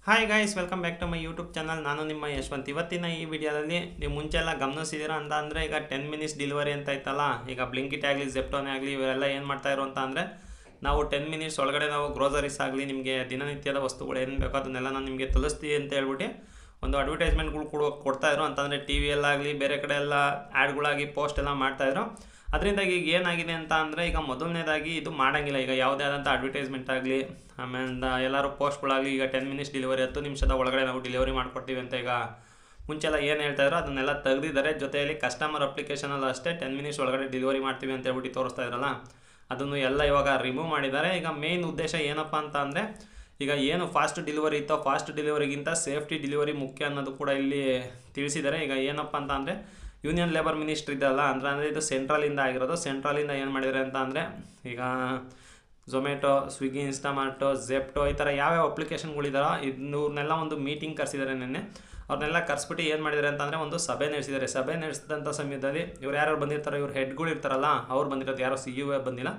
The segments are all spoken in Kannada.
Hi guys, welcome back to my YouTube channel. ನಾನು ನಿಮ್ಮ ಯಶವಂತ್. ಇವತ್ತಿನ ಈ ವಿಡಿಯೋದಲ್ಲಿ ನೀವು ಮುಂಚೆ ಎಲ್ಲ ಗಮನಿಸಿದ್ದೀರಾ ಅಂತ ಅಂದರೆ, ಈಗ 10 ಮಿನಿಟ್ಸ್ ಡೆಲಿವರಿ ಅಂತ ಇತ್ತಲ್ಲ, ಈಗ ಬ್ಲಿಂಕಿಟ್ ಆಗಲಿ ಜೆಪ್ಟೋನೇ ಆಗಲಿ ಇವರೆಲ್ಲ ಏನು ಮಾಡ್ತಾಯಿರೋ ಅಂತ ಅಂದರೆ, ನಾವು 10 ಮಿನಿಟ್ಸ್ ಒಳಗಡೆ ನಾವು ಗ್ರೋಸರೀಸ್ ಆಗಲಿ ನಿಮಗೆ ದಿನನಿತ್ಯದ ವಸ್ತುಗಳು ಏನು ಬೇಕೋ ಅದನ್ನೆಲ್ಲ ನಾನು ನಿಮಗೆ ತಲುಪಿಸ್ತೀವಿ ಅಂತ ಹೇಳ್ಬಿಟ್ಟು ಒಂದು ಅಡ್ವರ್ಟೈಸ್ಮೆಂಟ್ಗಳು ಕೊಡ್ತಾಯಿದ್ರು. ಅಂತಂದರೆ ಟಿ ವಿಯಲ್ಲಾಗಲಿ ಬೇರೆ ಕಡೆ ಎಲ್ಲ ಆ್ಯಡ್ಗಳಾಗಿ ಪೋಸ್ಟ್ ಎಲ್ಲ ಮಾಡ್ತಾಯಿದ್ರು. ಅದರಿಂದ ಈಗ ಏನಾಗಿದೆ ಅಂತ ಅಂದರೆ, ಈಗ ಮೊದಲನೇದಾಗಿ ಇದು ಮಾಡೋಂಗಿಲ್ಲ. ಈಗ ಯಾವುದೇ ಆದಂಥ ಅಡ್ವರ್ಟೈಸ್ಮೆಂಟ್ ಆಗಲಿ ಆಮೇಲೆ ಎಲ್ಲರೂ ಪೋಸ್ಟ್ಗಳಾಗಲಿ ಈಗ 10 ಮಿನಿಟ್ಸ್ ಡೆಲಿವರಿ 10 ನಿಮಿಷದ ಒಳಗಡೆ ನಾವು ಡೆಲಿವರಿ ಮಾಡಿಕೊಡ್ತೀವಿ ಅಂತ ಈಗ ಮುಂಚೆಲ್ಲ ಏನು ಹೇಳ್ತಾಯಿದ್ರು ಅದನ್ನೆಲ್ಲ ತೆಗೆದಿದ್ದಾರೆ. ಜೊತೆಯಲ್ಲಿ ಕಸ್ಟಮರ್ ಅಪ್ಲಿಕೇಶನಲ್ಲಿ ಅಷ್ಟೇ 10 ಮಿನಿಟ್ಸ್ ಒಳಗಡೆ ಡೆಲಿವರಿ ಮಾಡ್ತೀವಿ ಅಂತ ಹೇಳ್ಬಿಟ್ಟು ತೋರಿಸ್ತಾ ಇದ್ರಲ್ಲ, ಅದನ್ನು ಎಲ್ಲ ಇವಾಗ ರಿಮೂವ್ ಮಾಡಿದ್ದಾರೆ. ಈಗ ಮೇನ್ ಉದ್ದೇಶ ಏನಪ್ಪ ಅಂತ ಅಂದರೆ, ಈಗ ಏನು ಫಾಸ್ಟ್ ಡೆಲಿವರಿ ಇತ್ತೋ ಫಾಸ್ಟ್ ಡೆಲಿವರಿಗಿಂತ ಸೇಫ್ಟಿ ಡೆಲಿವರಿ ಮುಖ್ಯ ಅನ್ನೋದು ಕೂಡ ಇಲ್ಲಿ ತಿಳಿಸಿದ್ದಾರೆ. ಈಗ ಏನಪ್ಪ ಅಂತ ಅಂದರೆ, ಯೂನಿಯನ್ ಲೇಬರ್ ಮಿನಿಸ್ಟ್ರಿ ಇದೆಯಲ್ಲ, ಅಂದರೆ ಇದು ಸೆಂಟ್ರಲಿಂದ ಆಗಿರೋದು. ಸೆಂಟ್ರಲಿಂದ ಏನು ಮಾಡಿದ್ದಾರೆ ಅಂತ ಅಂದರೆ, ಈಗ ಝೊಮ್ಯಾಟೊ, ಸ್ವಿಗ್ಗಿ, ಇನ್ಸ್ಟಾಮಾರ್ಟು, ಜೆಪ್ಟೋ ಈ ಥರ ಯಾವ್ಯಾವ ಅಪ್ಲಿಕೇಶನ್ಗಳಿದಾರೋ ಇವ್ರನ್ನೆಲ್ಲ ಒಂದು ಮೀಟಿಂಗ್ ಕರೆಸಿದ್ದಾರೆ ನಿನ್ನೆ. ಅವ್ರನ್ನೆಲ್ಲ ಕರೆಸ್ಬಿಟ್ಟು ಏನು ಮಾಡಿದ್ದಾರೆ ಅಂತಂದರೆ ಒಂದು ಸಭೆ ನಡೆಸಿದ್ದಾರೆ. ಸಭೆ ನಡೆಸಿದಂಥ ಸಮಯದಲ್ಲಿ ಇವ್ರು ಯಾರು ಬಂದಿರ್ತಾರೋ, ಇವ್ರು ಹೆಡ್ಗಳು ಇರ್ತಾರಲ್ಲ ಅವ್ರು ಬಂದಿರೋದು, ಯಾರೋ CEO ಬಂದಿಲ್ಲ,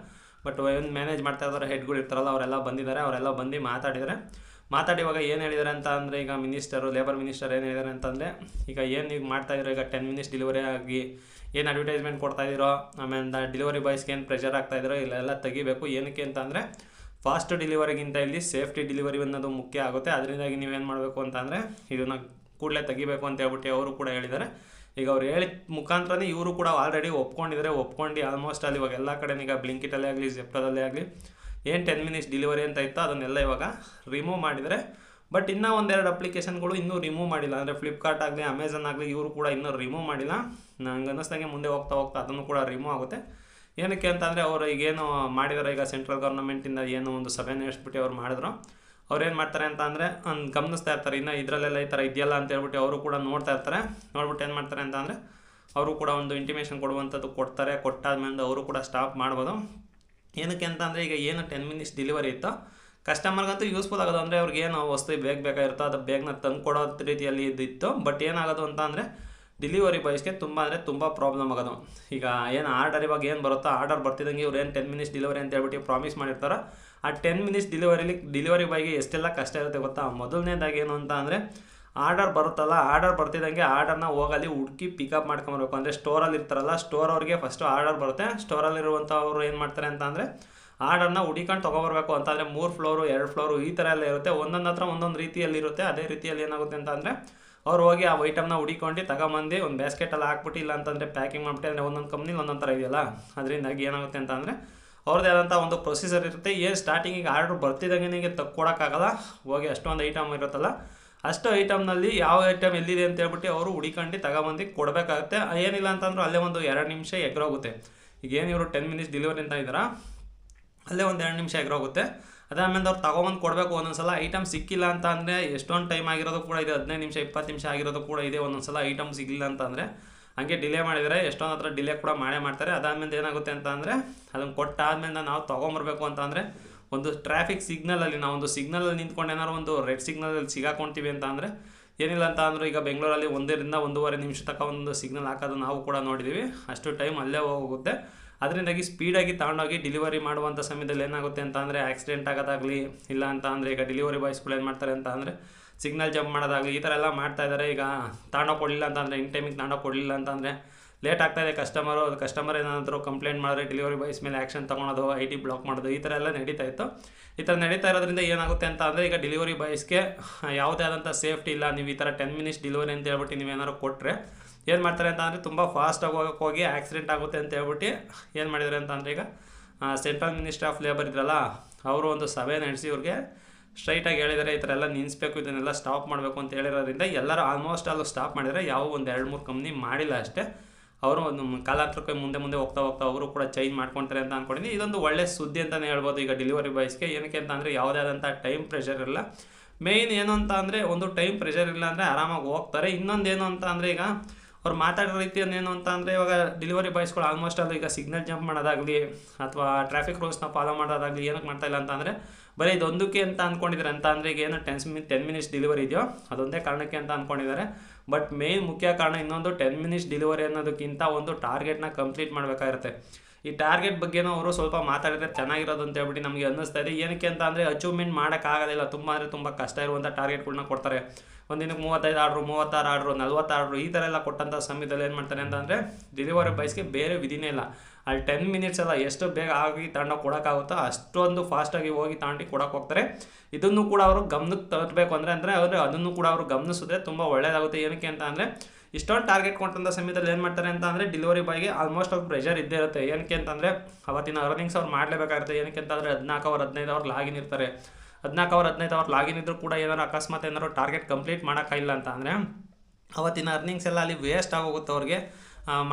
ಬಟ್ ಏನು ಮ್ಯಾನೇಜ್ ಮಾಡ್ತಾ ಇದ್ದಾರೆ ಹೆಡ್ಗಳು ಇರ್ತಾರಲ್ಲ ಅವರೆಲ್ಲ ಬಂದಿದ್ದಾರೆ. ಅವರೆಲ್ಲ ಬಂದು ಮಾತಾಡಿ ಇವಾಗ ಏನು ಹೇಳಿದ್ದಾರೆ ಅಂತ ಅಂದರೆ, ಈಗ ಲೇಬರ್ ಮಿನಿಸ್ಟರ್ ಏನು ಹೇಳಿದ್ದಾರೆ ಅಂತಂದರೆ, ಈಗ ಏನು ನೀವು ಮಾಡ್ತಾಯಿರೋ ಈಗ 10 ಮಿನಿಟ್ಸ್ ಡೆಲಿವರಿ ಆಗಿ ಏನು ಅಡ್ವರ್ಟೈಸ್ಮೆಂಟ್ ಕೊಡ್ತಾಯಿದ್ದೀರೋ, ಆಮೇಲೆ ಡೆಲಿವರಿ ಬಾಯ್ಸ್ಗೆ ಏನು ಪ್ರೆಷರ್ ಆಗ್ತಾಯಿದ್ದೀರೋ ಇಲ್ಲೆಲ್ಲ ತೆಗಿಬೇಕು. ಏನಕ್ಕೆ ಅಂತ ಅಂದರೆ, ಫಾಸ್ಟ್ ಡೆಲಿವರಿಗಿಂತ ಇಲ್ಲಿ ಸೇಫ್ಟಿ ಡೆಲಿವರಿ ಅನ್ನೋದು ಮುಖ್ಯ ಆಗುತ್ತೆ. ಅದರಿಂದಾಗಿ ನೀವೇನು ಮಾಡಬೇಕು ಅಂತಂದರೆ ಇದನ್ನು ಕೂಡಲೇ ತೆಗಿಬೇಕು ಅಂತ ಹೇಳ್ಬಿಟ್ಟು ಅವರು ಕೂಡ ಹೇಳಿದ್ದಾರೆ. ಈಗ ಅವ್ರು ಹೇಳಿದ ಮುಖಾಂತರನೇ ಇವರು ಕೂಡ ಆಲ್ರೆಡಿ ಒಪ್ಕೊಂಡು ಆಲ್ಮೋಸ್ಟ್ ಅಲ್ಲಿ ಇವಾಗ ಎಲ್ಲ ಕಡೆ ಈಗ ಬ್ಲಿಂಕಿಟಲ್ಲೇ ಆಗಲಿ ಜೆಪ್ಟೋದಲ್ಲೇ ಆಗಲಿ ಏನು 10 ಮಿನಿಟ್ಸ್ ಡೆಲಿವರಿ ಅಂತ ಇತ್ತು ಅದನ್ನೆಲ್ಲ ಇವಾಗ ರಿಮೂವ್ ಮಾಡಿದರೆ. ಬಟ್ ಇನ್ನೂ ಒಂದೆರಡು ಅಪ್ಲಿಕೇಶನ್ಗಳು ಇನ್ನೂ ರಿಮೂವ್ ಮಾಡಿಲ್ಲ. ಅಂದರೆ ಫ್ಲಿಪ್ಕಾರ್ಟ್ ಆಗಲಿ ಅಮೆಝಾನ್ ಆಗಲಿ ಇವರು ಕೂಡ ಇನ್ನೂ ರಿಮೂವ್ ಮಾಡಿಲ್ಲ. ನಂಗೆ ಅನ್ನಿಸ್ದಂಗೆ ಮುಂದೆ ಹೋಗ್ತಾ ಅದನ್ನು ಕೂಡ ರಿಮೂವ್ ಆಗುತ್ತೆ. ಏನಕ್ಕೆ ಅಂತಂದರೆ, ಅವರು ಈಗೇನು ಮಾಡಿದಾರೆ, ಈಗ ಸೆಂಟ್ರಲ್ ಗೌರ್ಮೆಂಟಿಂದ ಏನು ಒಂದು ಸಭೆ ನಡೆಸ್ಬಿಟ್ಟು ಅವ್ರು ಮಾಡಿದ್ರು, ಅವ್ರು ಏನು ಮಾಡ್ತಾರೆ ಅಂತ ಅಂದರೆ ಗಮನಿಸ್ತಾ ಇರ್ತಾರೆ. ಇನ್ನು ಇದರಲ್ಲೆಲ್ಲ ಈ ಥರ ಇದೆಯಲ್ಲ ಅಂತ ಹೇಳ್ಬಿಟ್ಟು ಅವರು ಕೂಡ ನೋಡ್ತಾ ಇರ್ತಾರೆ. ನೋಡ್ಬಿಟ್ಟು ಏನು ಮಾಡ್ತಾರೆ ಅಂತ ಅಂದರೆ, ಅವರು ಕೂಡ ಒಂದು ಇಂಟಿಮೇಷನ್ ಕೊಡುವಂಥದ್ದು ಕೊಡ್ತಾರೆ. ಕೊಟ್ಟಾದ್ಮೇಲೆ ಅವರು ಕೂಡ ಸ್ಟಾಪ್ ಮಾಡ್ಬೋದು. ಏನಕ್ಕೆ ಅಂತ ಅಂದರೆ, ಈಗ ಏನು 10 ಮಿನಿಟ್ಸ್ ಡೆಲಿವರಿ ಇತ್ತು ಕಸ್ಟಮರ್ಗಂತೂ ಯೂಸ್ಫುಲ್ ಆಗೋದು. ಅಂದರೆ ಅವ್ರಿಗೆ ಏನು ವಸ್ತು ಬೇಕಾಗಿರುತ್ತೋ ಅದು ಬೇಗನೆ ತಂದು ಕೊಡೋ ರೀತಿಯಲ್ಲಿ ಇದ್ದಿತ್ತು. ಬಟ್ ಏನಾಗೋದು ಅಂತ ಅಂದರೆ, ಡೆಲಿವರಿ ಬಾಯ್ಸ್ಗೆ ತುಂಬ ಪ್ರಾಬ್ಲಮ್ ಆಗೋದು. ಈಗ ಏನು ಆರ್ಡರ್ ಇವಾಗ ಏನು ಬರುತ್ತೋ ಆರ್ಡರ್ ಬರ್ತಿದ್ದಂಗೆ ಇವ್ರು ಏನು 10 ಮಿನಿಟ್ಸ್ ಡೆಲಿವರಿ ಅಂತ ಹೇಳ್ಬಿಟ್ಟು ಪ್ರಾಮಿಸ್ ಮಾಡಿರ್ತಾರೋ, ಆ 10 ಮಿನಿಟ್ಸ್ ಡೆಲಿವರಿ ಬಾಯ್ಗೆ ಎಷ್ಟೆಲ್ಲ ಕಷ್ಟ ಇರುತ್ತೆ ಗೊತ್ತಾ. ಮೊದಲನೇದಾಗಿ ಏನು ಅಂತ ಅಂದರೆ, ಆರ್ಡರ್ ಬರುತ್ತಲ್ಲ, ಆರ್ಡರ್ ಬರ್ತಿದ್ದಂಗೆ ಆರ್ಡರ್ನ ಹೋಗಲ್ಲಿ ಹುಡುಕಿ ಪಿಕಪ್ ಮಾಡ್ಕೊಂಬರ್ಬೇಕು. ಅಂದರೆ ಸ್ಟೋರಲ್ಲಿ ಇರ್ತಾರಲ್ಲ, ಸ್ಟೋರ್ ಅವ್ರಿಗೆ ಫಸ್ಟು ಆರ್ಡರ್ ಬರುತ್ತೆ. ಸ್ಟೋರಲ್ಲಿರುವಂಥವ್ರು ಏನು ಮಾಡ್ತಾರೆ ಅಂತ ಅಂದರೆ, ಆರ್ಡರ್ನ ಹುಡಿಕೊಂಡು ತೊಗೊಬರ್ಬೇಕು. ಅಂತಂದರೆ 3 ಫ್ಲೋರು 2 ಫ್ಲೋರು ಈ ಥರ ಎಲ್ಲ ಇರುತ್ತೆ. ಒಂದೊಂದು ಹತ್ರ ಒಂದೊಂದು ರೀತಿಯಲ್ಲಿ ಇರುತ್ತೆ. ಅದೇ ರೀತಿಯಲ್ಲಿ ಏನಾಗುತ್ತೆ ಅಂತ ಅಂದರೆ, ಅವ್ರು ಹೋಗಿ ಆ ಐಟಮ್ನ ಹುಡಿಕೊಂಡು ತಗೊಂಬಂದು ಒಂದು ಬ್ಯಾಸ್ಕೆಟಲ್ಲಿ ಹಾಕ್ಬಿಟ್ಟು, ಇಲ್ಲ ಅಂತಂದರೆ ಪ್ಯಾಕಿಂಗ್ ಮಾಡಿಬಿಟ್ಟು, ಅಂದರೆ ಒಂದೊಂದು ಕಂಪ್ನಿಲಿ ಒಂದೊಂದು ಥರ ಇದೆಯಲ್ಲ, ಅದರಿಂದಾಗಿ ಏನಾಗುತ್ತೆ ಅಂತ ಅಂದರೆ ಅವ್ರದ್ದೇ ಆದಂಥ ಒಂದು ಪ್ರೊಸೀಜರ್ ಇರುತ್ತೆ. ಏನು ಸ್ಟಾರ್ಟಿಂಗಿಗೆ ಆರ್ಡ್ರ್ ಬರ್ತಿದ್ದಂಗೆ ನಿಮಗೆ ತಕ್ಕೊಡೋಕ್ಕಾಗಲ್ಲ. ಹೋಗಿ ಅಷ್ಟೊಂದು ಐಟಮ್ ಇರುತ್ತಲ್ಲ, ಅಷ್ಟು ಐಟಮ್ನಲ್ಲಿ ಯಾವ ಐಟಮ್ ಎಲ್ಲಿದೆ ಅಂತ ಹೇಳ್ಬಿಟ್ಟು ಅವರು ಹುಡಿಕೊಂಡು ತಗೊಂಬಂದು ಕೊಡಬೇಕಾಗುತ್ತೆ. ಏನಿಲ್ಲ ಅಂತಂದ್ರೆ ಅಲ್ಲೇ ಒಂದು 2 ನಿಮಿಷ ಎಗ್ರೋಗುತ್ತೆ. ಈಗೇನು ಇವರು 10 ಮಿನಿಟ್ಸ್ ಡೆಲಿವರಿ ಅಂತ ಇದ್ದಾರಾ, ಅಲ್ಲೇ ಒಂದು 2 ನಿಮಿಷ ಎಗ್ರೋಗುತ್ತೆ. ಅದಾದಮೇಲೆ ಅವ್ರು ತಗೊಬಂದು ಕೊಡಬೇಕು. ಒಂದೊಂದು ಸಲ ಐಟಮ್ ಸಿಕ್ಕಿಲ್ಲ ಅಂತ ಅಂದರೆ ಎಷ್ಟೊಂದು ಟೈಮ್ ಆಗಿರೋದು ಕೂಡ ಇದೆ, 15 ನಿಮಿಷ 20 ನಿಮಿಷ ಆಗಿರೋದು ಕೂಡ ಇದೆ. ಒಂದೊಂದು ಸಲ ಐಟಮ್ ಸಿಗಲಿಲ್ಲ ಅಂತಂದರೆ ಹಂಗೆ ಡಿಲೇ ಮಾಡಿದರೆ ಎಷ್ಟೊಂದು ಹತ್ರ ಡಿಲೇ ಕೂಡ ಮಾಡ್ತಾರೆ. ಅದಾದಮೇಲೆ ಏನಾಗುತ್ತೆ ಅಂತ ಅಂದರೆ, ಅದನ್ನು ಕೊಟ್ಟಾದ್ಮೇಲೆ ನಾವು ತೊಗೊಂಬರ್ಬೇಕು ಅಂತ ಅಂದರೆ ಒಂದು ಟ್ರಾಫಿಕ್ ಸಿಗ್ನಲಲ್ಲಿ ನಾವು ಒಂದು ಸಿಗ್ನಲಲ್ಲಿ ನಿಂತ್ಕೊಂಡು ಏನಾದ್ರು ಒಂದು ರೆಡ್ ಸಿಗ್ನಲಲ್ಲಿ ಸಿಗಾಕೊಳ್ತೀವಿ ಅಂತ ಅಂದರೆ, ಏನಿಲ್ಲ ಅಂತ ಅಂದರೆ ಈಗ ಬೆಂಗಳೂರಲ್ಲಿ 1 ರಿಂದ 1.5 ನಿಮಿಷ ತನಕ ಒಂದು ಸಿಗ್ನಲ್ ಹಾಕೋದು ನಾವು ಕೂಡ ನೋಡಿದ್ದೀವಿ. ಅಷ್ಟು ಟೈಮ್ ಅಲ್ಲೇ ಹೋಗುತ್ತೆ. ಅದರಿಂದಾಗಿ ಸ್ಪೀಡಾಗಿ ತಗೊಂಡೋಗಿ ಡೆಲಿವರಿ ಮಾಡುವಂಥ ಸಮಯದಲ್ಲಿ ಏನಾಗುತ್ತೆ ಅಂತ ಅಂದರೆ, ಆಕ್ಸಿಡೆಂಟ್ ಆಗೋದಾಗಲಿ, ಇಲ್ಲ ಅಂತ ಅಂದರೆ ಈಗ ಡೆಲಿವರಿ ಬಾಯ್ಸ್ಗಳು ಏನು ಮಾಡ್ತಾರೆ ಅಂತ ಅಂದರೆ ಸಿಗ್ನಲ್ ಜಂಪ್ ಮಾಡೋದಾಗಲಿ ಈ ಥರ ಎಲ್ಲ ಮಾಡ್ತಾಯಿದ್ದಾರೆ. ಈಗ ತಗೊಂಡೋಗಿ ಕೊಡಲಿಲ್ಲ ಅಂತ ಅಂದರೆ, ಇನ್ ಟೈಮಿಗೆ ತಗೊಂಡೋಗಿ ಕೊಡಲಿಲ್ಲ ಅಂತ ಅಂದರೆ ಲೇಟ್ ಆಗ್ತಾಯಿದೆ. ಕಸ್ಟಮರ್ ಏನಾದರೂ ಕಂಪ್ಲೇಂಟ್ ಮಾಡಿದ್ರೆ ಡೆಲಿವರಿ ಬಾಯ್ಸ್ ಮೇಲೆ ಆ್ಯಕ್ಷನ್ ತೊಗೊಳೋದು, IT ಬ್ಲಾಕ್ ಮಾಡೋದು ಈ ಥರ ಎಲ್ಲ ನಡೀತಾ ಇರೋದ್ರಿಂದ ಏನಾಗುತ್ತೆ ಅಂತ ಅಂದರೆ, ಈಗ ಡೆಲಿವರಿ ಬಾಯ್ಸ್ಗೆ ಯಾವುದೇ ಆದಂಥ ಸೇಫ್ಟಿ ಇಲ್ಲ. ನೀವು ಈ ಥರ 10 ಮಿನಿಟ್ಸ್ ಡೆಲಿವರಿ ಅಂತ ಹೇಳ್ಬಿಟ್ಟು ನೀವೇನಾದ್ರು ಕೊಟ್ಟರೆ ಏನು ಮಾಡ್ತಾರೆ ಅಂತ ಅಂದರೆ, ತುಂಬ ಫಾಸ್ಟಾಗಿ ಹೋಗಿ ಆಕ್ಸಿಡೆಂಟ್ ಆಗುತ್ತೆ ಅಂತ ಹೇಳ್ಬಿಟ್ಟು ಏನು ಮಾಡಿದ್ದಾರೆ ಅಂತ ಅಂದರೆ, ಈಗ ಸೆಂಟ್ರಲ್ ಮಿನಿಸ್ಟ್ರಿ ಆಫ್ ಲೇಬರ್ ಇದ್ರಲ್ಲ ಅವರು ಒಂದು ಸಭೆ ನಡೆಸಿ ಇವ್ರಿಗೆ ಸ್ಟ್ರೈಟಾಗಿ ಹೇಳಿದ್ದಾರೆ, ಈ ಥರ ಎಲ್ಲ ನಿಲ್ಲಿಸ್ಬೇಕು, ಇದನ್ನೆಲ್ಲ ಸ್ಟಾಪ್ ಮಾಡಬೇಕು ಅಂತ ಹೇಳಿರೋದ್ರಿಂದ ಎಲ್ಲರೂ ಆಲ್ಮೋಸ್ಟ್ ಅಲ್ಲೂ ಸ್ಟಾಪ್ ಮಾಡಿದರೆ, ಯಾವ ಒಂದು 2-3 ಕಂಪ್ನಿ ಮಾಡಿಲ್ಲ ಅಷ್ಟೇ. ಅವರು ಒಂದು ಕಾಲಾಂತರಕ್ಕೆ ಮುಂದೆ ಹೋಗ್ತಾ ಅವರು ಕೂಡ ಚೇಂಜ್ ಮಾಡ್ಕೊತಾರೆ ಅಂತ ಅಂದ್ಕೊಂಡಿದ್ದೀನಿ. ಇದೊಂದು ಒಳ್ಳೆ ಸುದ್ದಿ ಅಂತಲೇ ಹೇಳ್ಬೋದು ಈಗ ಡೆಲಿವರಿ ಬಾಯ್ಸ್ಗೆ. ಏನಕ್ಕೆ ಅಂತ ಅಂದರೆ, ಯಾವುದೇ ಆದಂಥ ಟೈಮ್ ಪ್ರೆಷರ್ ಇಲ್ಲ. ಮೇಯ್ನ್ ಏನು ಅಂತ ಅಂದರೆ, ಒಂದು ಟೈಮ್ ಪ್ರೆಷರ್ ಇಲ್ಲ ಅಂದರೆ ಆರಾಮಾಗಿ ಹೋಗ್ತಾರೆ. ಇನ್ನೊಂದೇನು ಅಂತ ಅಂದರೆ, ಈಗ ಅವ್ರು ಮಾತಾಡೋ ರೀತಿಯನ್ನು ಏನು ಅಂತ ಅಂದರೆ, ಇವಾಗ ಡೆಲಿವರಿ ಬಾಯ್ಸ್ಗಳು ಆಲ್ಮೋಸ್ಟ್ ಅದು ಈಗ ಸಿಗ್ನಲ್ ಜಂಪ್ ಮಾಡೋದಾಗಲಿ ಅಥವಾ ಟ್ರಾಫಿಕ್ ರೂಲ್ಸ್ನ ಫಾಲೋ ಮಾಡೋದಾಗಲಿ ಏನಕ್ಕೆ ಮಾಡ್ತಾಯಿಲ್ಲ ಅಂತ ಅಂದರೆ, ಬರೀ ಇದೊಂದಕ್ಕೆ ಅಂತ ಅಂದ್ಕೊಂಡಿದ್ದಾರೆ. ಅಂತ ಅಂದರೆ ಈಗ ಏನು 10 ಮಿನಿಟ್ಸ್ ಡೆಲಿವರಿ ಇದೆಯೋ ಅದೊಂದೇ ಕಾರಣಕ್ಕೆ ಅಂತ ಅಂದ್ಕೊಂಡಿದ್ದಾರೆ. ಬಟ್ ಮೇಯ್ನ್ ಮುಖ್ಯ ಕಾರಣ ಇನ್ನೊಂದು 10 ಮಿನಿಟ್ಸ್ ಡೆಲಿವರಿ ಅನ್ನೋದಕ್ಕಿಂತ ಒಂದು ಟಾರ್ಗೆಟ್ನ ಕಂಪ್ಲೀಟ್ ಮಾಡಬೇಕಾಗಿರುತ್ತೆ. ಈ ಟಾರ್ಗೆಟ್ ಬಗ್ಗೆನೂ ಅವರು ಸ್ವಲ್ಪ ಮಾತಾಡಿದ್ರೆ ಚೆನ್ನಾಗಿರೋದು ಅಂತ ಹೇಳ್ಬಿಟ್ಟು ನಮಗೆ ಅನ್ನಿಸ್ತಾ ಇದೆ. ಏನಕ್ಕೆ ಅಂತ ಅಂದರೆ ಅಚೀವ್ಮೆಂಟ್ ಮಾಡೋಕ್ಕಾಗೋದಿಲ್ಲ, ತುಂಬ ಅಂದರೆ ತುಂಬ ಕಷ್ಟ ಇರುವಂಥ ಟಾರ್ಗೆಟ್ಗಳನ್ನ ಕೊಡ್ತಾರೆ. ಒಂದಿನಕ್ಕೆ 35 ಆರ್ಡ್ರು, 36 ಆರ್ಡ್ರು, 40 ಆರ್ಡ್ರು ಈ ಥರ ಎಲ್ಲ ಕೊಟ್ಟಂಥ ಸಮಯದಲ್ಲಿ ಏನು ಮಾಡ್ತಾರೆ ಅಂತ ಅಂದರೆ ಡೆಲಿವರಿ ಬಾಯ್ಸ್ಗೆ ಬೇರೆ ವಿಧಿನೇ ಇಲ್ಲ. ಅಲ್ಲಿ 10 ಮಿನಿಟ್ಸ್ ಎಲ್ಲ ಎಷ್ಟು ಬೇಗ ಆಗಿ ತಗೊಂಡೋಗಿ ಕೊಡೋಕ್ಕಾಗುತ್ತೋ ಅಷ್ಟೊಂದು ಫಾಸ್ಟಾಗಿ ಹೋಗಿ ತಗೊಂಡು ಕೊಡೋಕೆ ಹೋಗ್ತಾರೆ. ಇದನ್ನು ಕೂಡ ಅವರು ಗಮನಕ್ಕೆ ತರಬೇಕು ಅಂದರೆ ಅದನ್ನು ಕೂಡ ಅವರು ಗಮನಿಸಿದ್ರೆ ತುಂಬ ಒಳ್ಳೆಯದಾಗುತ್ತೆ. ಏನಕ್ಕೆ ಅಂತ ಅಂದರೆ ಇಷ್ಟೊಂದು ಟಾರ್ಗೆಟ್ ಕೊಟ್ಟಂಥ ಸಮಯದಲ್ಲಿ ಏನು ಮಾಡ್ತಾರೆ ಅಂತ ಅಂದರೆ ಡೆಲಿವರಿ ಬಾಯ್ಗೆ ಆಲ್ಮೋಸ್ಟ್ ಅವ್ರು ಪ್ರೆಷರ್ ಇದ್ದೇ ಇರುತ್ತೆ. ಏನಕ್ಕೆ ಅಂತಂದರೆ ಅವತ್ತಿನ ಅರ್ನಿಂಗ್ಸ್ ಅವ್ರು ಮಾಡಲೇಬೇಕಾಗುತ್ತೆ. ಏನಕ್ಕೆ ಅಂತಂದರೆ 14 ಅವರ್ 15 ಅವರ್ ಲಾಗಿನ್ ಇರ್ತಾರೆ. 14 ಅವರ್ 15 ಅವರ್ ಲಾಗಿನ್ ಇದ್ದರೂ ಕೂಡ ಏನಾರು ಅಕಸ್ಮಾತ್ ಏನಾರು ಟಾರ್ಗೆಟ್ ಕಂಪ್ಲೀಟ್ ಮಾಡೋಕ್ಕಾಗಿಲ್ಲ ಅಂತ ಅಂದರೆ ಅವತ್ತಿನ ಅರ್ನಿಂಗ್ಸ್ ಎಲ್ಲ ಅಲ್ಲಿ ವೇಸ್ಟ್ ಆಗೋಗುತ್ತೆ. ಅವ್ರಿಗೆ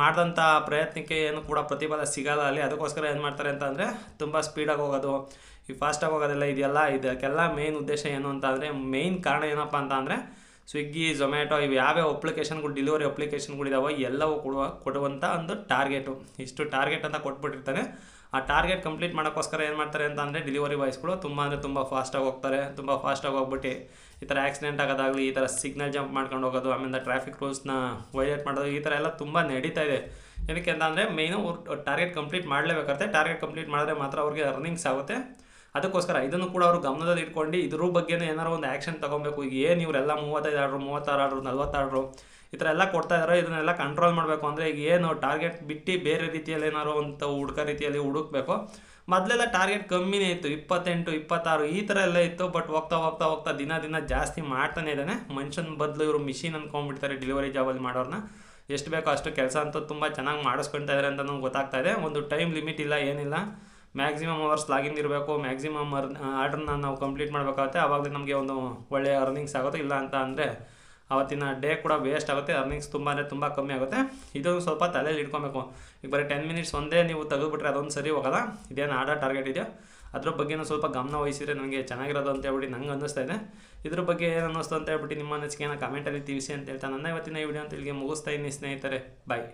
ಮಾಡಿದಂಥ ಪ್ರಯತ್ನಕ್ಕೆ ಏನು ಕೂಡ ಪ್ರತಿಫಲ ಸಿಗಲ್ಲ ಅಲ್ಲಿ. ಅದಕ್ಕೋಸ್ಕರ ಏನು ಮಾಡ್ತಾರೆ ಅಂತ ಅಂದರೆ ತುಂಬ ಸ್ಪೀಡಾಗಿ ಹೋಗೋದು, ಈ ಫಾಸ್ಟಾಗಿ ಹೋಗೋದೆಲ್ಲ ಇದೆಲ್ಲ ಇದಕ್ಕೆಲ್ಲ ಮೇಯ್ನ್ ಉದ್ದೇಶ ಏನು ಅಂತ ಅಂದರೆ ಮೇಯ್ನ್ ಕಾರಣ ಏನಪ್ಪ ಅಂತ ಅಂದರೆ ಸ್ವಿಗ್ಗಿ, ಝೊಮ್ಯಾಟೊ ಇವು ಯಾವ್ಯಾವ ಅಪ್ಲಿಕೇಶನ್ಗಳು ಡೆಲಿವರಿ ಅಪ್ಲಿಕೇಶನ್ಗಳಿದಾವೆ ಎಲ್ಲವೂ ಕೊಡುವಂಥ ಒಂದು ಟಾರ್ಗೆಟು. ಇಷ್ಟು ಟಾರ್ಗೆಟ್ ಅಂತ ಕೊಟ್ಬಿಟ್ಟಿರ್ತಾರೆ. ಆ ಟಾರ್ಗೆಟ್ ಕಂಪ್ಲೀಟ್ ಮಾಡೋಕ್ಕೋಸ್ಕರ ಏನು ಮಾಡ್ತಾರೆ ಅಂತ ಅಂದರೆ ಡೆಲಿವರಿ ಬಾಯ್ಸ್ಗಳು ತುಂಬ ಅಂದರೆ ತುಂಬ ಫಾಸ್ಟಾಗಿ ಹೋಗ್ತಾರೆ. ತುಂಬ ಫಾಸ್ಟಾಗಿ ಹೋಗ್ಬಿಟ್ಟು ಈ ಥರ ಆಕ್ಸಿಡೆಂಟ್ ಆಗೋದಾಗಲಿ, ಈ ಥರ ಸಿಗ್ನಲ್ ಜಂಪ್ ಮಾಡ್ಕೊಂಡು ಹೋಗೋದು, ಆಮೇಲೆ ಟ್ರಾಫಿಕ್ ರೂಲ್ಸ್ನ ವೈಲೇಟ್ ಮಾಡೋದು, ಈ ಥರ ಎಲ್ಲ ತುಂಬ ನಡೀತಾ ಇದೆ. ಏನಕ್ಕೆ ಅಂತ ಅಂದರೆ ಮೇಯ್ನು ಟಾರ್ಗೆಟ್ ಕಂಪ್ಲೀಟ್ ಮಾಡಲೇಬೇಕಾಗುತ್ತೆ. ಟಾರ್ಗೆಟ್ ಕಂಪ್ಲೀಟ್ ಮಾಡಿದ್ರೆ ಮಾತ್ರ ಅವ್ರಿಗೆ ಅರ್ನಿಂಗ್ಸ್ ಆಗುತ್ತೆ. ಅದಕ್ಕೋಸ್ಕರ ಇದನ್ನು ಕೂಡ ಅವರು ಗಮನದಲ್ಲಿ ಇಟ್ಕೊಂಡು ಇದ್ರ ಬಗ್ಗೆನೇ ಏನಾರು ಒಂದು ಆ್ಯಕ್ಷನ್ ತೊಗೊಬೇಕು. ಈಗ ಏನು ಇವರೆಲ್ಲ 35 ಆರ್ಡ್ರು, 36 ಆರ್ಡ್ರು, 40 ಆರ್ಡ್ರು ಈ ಥರ ಎಲ್ಲ ಕೊಡ್ತಾ ಇದ್ದಾರೆ. ಇದನ್ನೆಲ್ಲ ಕಂಟ್ರೋಲ್ ಮಾಡಬೇಕು ಅಂದರೆ ಈಗ ಏನು ಟಾರ್ಗೆಟ್ ಬಿಟ್ಟು ಬೇರೆ ರೀತಿಯಲ್ಲಿ ಏನಾರು ಒಂದು ಹುಡುಕೋ ರೀತಿಯಲ್ಲಿ ಹುಡುಕಬೇಕು. ಮೊದಲೆಲ್ಲ ಟಾರ್ಗೆಟ್ ಕಮ್ಮಿನೇ ಇತ್ತು, 28, 26 ಈ ಥರ ಎಲ್ಲ ಇತ್ತು. ಬಟ್ ಹೋಗ್ತಾ ಹೋಗ್ತಾ ಹೋಗ್ತಾ ದಿನ ಜಾಸ್ತಿ ಮಾಡ್ತಾನೆ ಇದ್ದಾನೆ. ಮನುಷ್ಯನ ಬದಲು ಇವರು ಮಿಷಿನ್ ಅಂದ್ಕೊಂಡ್ಬಿಡ್ತಾರೆ ಡೆಲಿವರಿ ಜಾಬಲ್ಲಿ ಮಾಡೋರನ್ನ. ಎಷ್ಟು ಬೇಕೋ ಅಷ್ಟು ಕೆಲಸ ಅಂತೂ ತುಂಬ ಚೆನ್ನಾಗಿ ಮಾಡಿಸ್ಕೊಳ್ತಾ ಇದ್ದಾರೆ ಅಂತ ನಮ್ಗೆ ಗೊತ್ತಾಗ್ತಾ ಇದೆ. ಒಂದು ಟೈಮ್ ಲಿಮಿಟ್ ಇಲ್ಲ, ಏನಿಲ್ಲ. ಮ್ಯಾಕ್ಸಿಮಮ್ ಅವರ್ಸ್ ಲಾಗಿನ್ ಇರಬೇಕು. ಮ್ಯಾಕ್ಸಿಮಮ್ ಆರ್ಡ್ರನ್ನ ನಾವು ಕಂಪ್ಲೀಟ್ ಮಾಡಬೇಕಾಗುತ್ತೆ. ಆವಾಗಲೇ ನಮಗೆ ಒಂದು ಒಳ್ಳೆಯ ಅರ್ನಿಂಗ್ಸ್ ಆಗುತ್ತೆ. ಇಲ್ಲ ಅಂತ ಅಂದರೆ ಅವತ್ತಿನ ಡೇ ಕೂಡ ವೇಸ್ಟ್ ಆಗುತ್ತೆ. ಅರ್ನಿಂಗ್ಸ್ ತುಂಬ ಅಂದರೆ ತುಂಬ ಕಮ್ಮಿ ಆಗುತ್ತೆ. ಇದೊಂದು ಸ್ವಲ್ಪ ತಲೆಯಲ್ಲಿ ಇಟ್ಕೊಬೇಕು. ಈಗ ಬರೀ 10 ಮಿನಿಟ್ಸ್ ಒಂದೇ ನೀವು ತೆಗೆದುಬಿಟ್ರೆ ಅದೊಂದು ಸರಿ ಹೋಗೋಲ್ಲ. ಇದೇನು ಆರ್ಡರ್ ಟಾರ್ಗೆಟ್ ಇದೆಯೋ ಅದ್ರ ಬಗ್ಗೆನೂ ಸ್ವಲ್ಪ ಗಮನ ವಹಿಸಿದರೆ ನನಗೆ ಚೆನ್ನಾಗಿರೋದು ಅಂತ ಹೇಳ್ಬಿಟ್ಟು ನಂಗೆ ಅನ್ನಿಸ್ತಾ ಇದೆ. ಇದ್ರ ಬಗ್ಗೆ ಏನು ಅನ್ನಿಸ್ತು ಅಂತ ಹೇಳ್ಬಿಟ್ಟು ನಿಮ್ಮ ಅನಿಸಿಕೆನ ಕಮೆಂಟಲ್ಲಿ ತಿಳಿಸಿ ಅಂತ ಹೇಳ್ತಾ ನನ್ನ ಇವತ್ತಿನ ಈ ವಿಡಿಯೋ ಅಂತ ಇಲ್ಲಿಗೆ ಮುಗಿಸ್ತಾ ಇದ್ದೀನಿ ಸ್ನೇಹಿತರೆ. ಬಾಯ್.